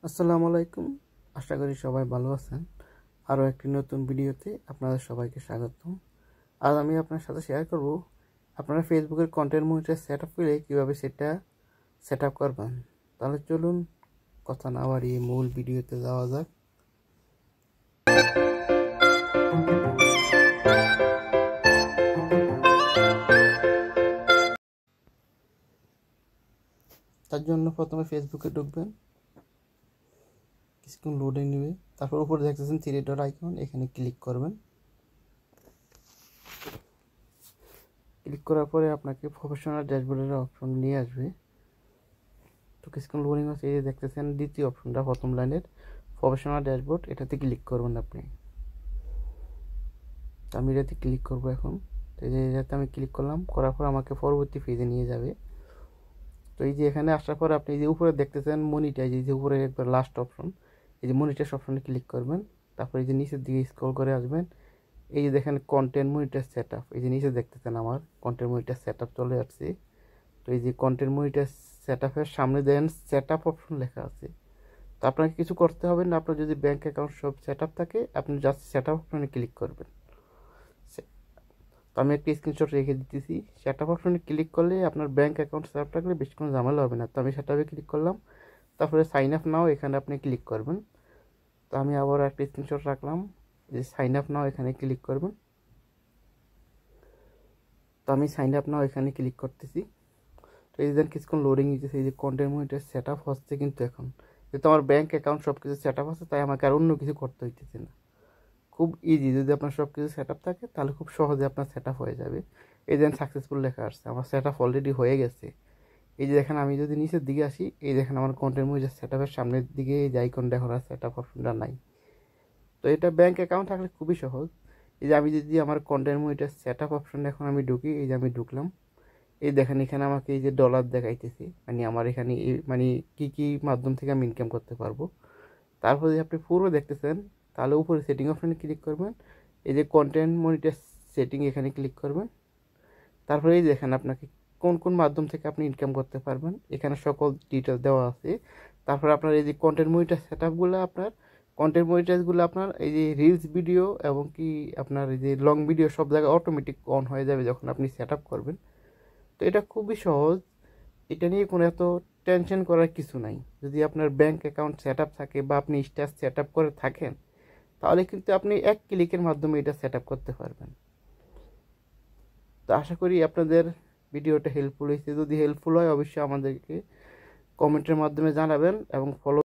আসসালামু আলাইকুম। আশা করি সবাই ভালো আছেন। আরও একটি নতুন ভিডিওতে আপনাদের সবাইকে স্বাগতম। আজ আমি আপনার সাথে শেয়ার করব আপনারা ফেসবুকের কন্টেন্ট মনিটর সেট আপ করে কীভাবে সেটা সেট আপ করবেন। তাহলে চলুন কথা না বাড়িয়ে মূল ভিডিওতে যাওয়া যাক। তার জন্য প্রথমে ফেসবুকে ঢুকবেন, কিছুক্ষণ লোডে নেবে, তারপর উপরে দেখতেছেন থ্রি ডট আইকন, এখানে ক্লিক করবেন। ক্লিক করার পরে আপনাকে প্রফেশনাল ড্যাশবোর্ডের অপশন নিয়ে আসবে। তো কিছুক্ষণ লোডিং হচ্ছে, এই যে দেখতেছেন দ্বিতীয় অপশনটা প্রথম লাইনের প্রফেশনাল ড্যাশবোর্ড, এটাতে ক্লিক করবেন আপনি। আমি এটাতে ক্লিক করবো এখন। তো এই যে এটাতে আমি ক্লিক করলাম, করার পর আমাকে পরবর্তী পেজে নিয়ে যাবে। তো এই যে এখানে আসার পর আপনি এই যে উপরে দেখতেছেন মনিটাইজ, এই যে উপরে একবার লাস্ট অপশন, এই যে মনিটাইজ অপশনে ক্লিক করবেন। তারপর এই যে নিচের দিকে স্ক্রল করে আসবেন, এই যে দেখেন কন্টেন্ট মনিটর সেট আপ, এই যে নিচে দেখতেছেন আমার কন্টেন্ট মনিটর সেট আপ চলে আসছে। তো এই যে কন্টেন্ট মনিটর সেট আপের সামনে দেন সেট আপ অপশন লেখা আছে। তো আপনাকে কিছু করতে হবে না, আপনার যদি ব্যাঙ্ক অ্যাকাউন্ট সব সেট আপ থাকে আপনি জাস্ট সেট আপ অপশনে ক্লিক করবেন। তো আমি একটা স্ক্রিনশট রেখে দিতেছি। সেট আপ অপশনে ক্লিক করলে আপনার ব্যাঙ্ক অ্যাকাউন্ট সেট আপ থাকলে বেশি কোনো ঝামেলা হবে না। তো আমি সেট আপে ক্লিক করলাম, তারপরে সাইন আপ নাও এখানে আপনি ক্লিক করবেন। তো আমি আবার একটা স্ক্রিনশট রাখলাম, যে সাইন আপ নাও এখানে ক্লিক করবেন। তো আমি সাইন আপ নাও এখানে ক্লিক করতেছি। তো এই যে কিছুক্ষণ লোডিং নিতেছে, এই যে কন্টেন্ট মনিটর সেট আপ হচ্ছে কিন্তু এখন, যেহেতু আমার ব্যাঙ্ক অ্যাকাউন্ট সব কিছু সেট আপ আছে তাই আমাকে আর অন্য কিছু করতে হইতেছে না। খুব ইজি, যদি আপনার সব কিছু সেট আপ থাকে তাহলে খুব সহজে আপনার সেট আপ হয়ে যাবে। এই দেখেন সাকসেসফুল লেখা আসছে, আমার সেট আপ অলরেডি হয়ে গেছে। এই যে দেখেন আমি যদি নিচের দিকে আসি, এই দেখেন আমার কন্টেন্ট মনিটর সেট আপের সামনের দিকে এই যে আইকনটা এখন আর সেট আপ অপশনটা নাই। তো এটা ব্যাঙ্ক অ্যাকাউন্ট থাকলে খুবই সহজ। এই যে আমি যদি আমার কন্টেন্ট মনিটর সেট আপ অপশনে এখন আমি ঢুকি, এই যে আমি ঢুকলাম, এই দেখেন এখানে আমাকে এই যে ডলার দেখাইতেছে, মানে আমার এখানে মানে কী কী মাধ্যম থেকে আমি ইনকাম করতে পারবো। তারপর যদি আপনি পুরো দেখতেছেন তাহলে উপরে সেটিং অপশনে ক্লিক করবেন, এই যে কন্টেন্ট মনিটর সেটিং এখানে ক্লিক করবেন। তারপরে এই দেখেন আপনাকে কোন কোন মাধ্যম থেকে আপনি ইনকাম করতে পারবেন, এখানে সকল ডিটেলস দেওয়া আছে। তারপর আপনার এই যে কন্টেন্ট মনিটর সেট আপগুলো, আপনার কন্টেন্ট মনিটরগুলো আপনার এই যে রিলস ভিডিও এবং কি আপনার এই যে লং ভিডিও সব জায়গায় অটোমেটিক অন হয়ে যাবে যখন আপনি সেট আপ করবেন। তো এটা খুবই সহজ, এটা নিয়ে কোনো এত টেনশন করার কিছু নাই। যদি আপনার ব্যাঙ্ক অ্যাকাউন্ট সেট আপ থাকে বা আপনি স্ট্যাটাস সেট আপ করে থাকেন, তাহলে কিন্তু আপনি এক ক্লিকের মাধ্যমে এটা সেট আপ করতে পারবেন। তো আশা করি আপনাদের ভিডিওটা হেল্পফুল হয়েছে। যদি হেল্পফুল হয় অবশ্যই আমাদেরকে কমেন্টের মাধ্যমে জানাবেন এবং ফলো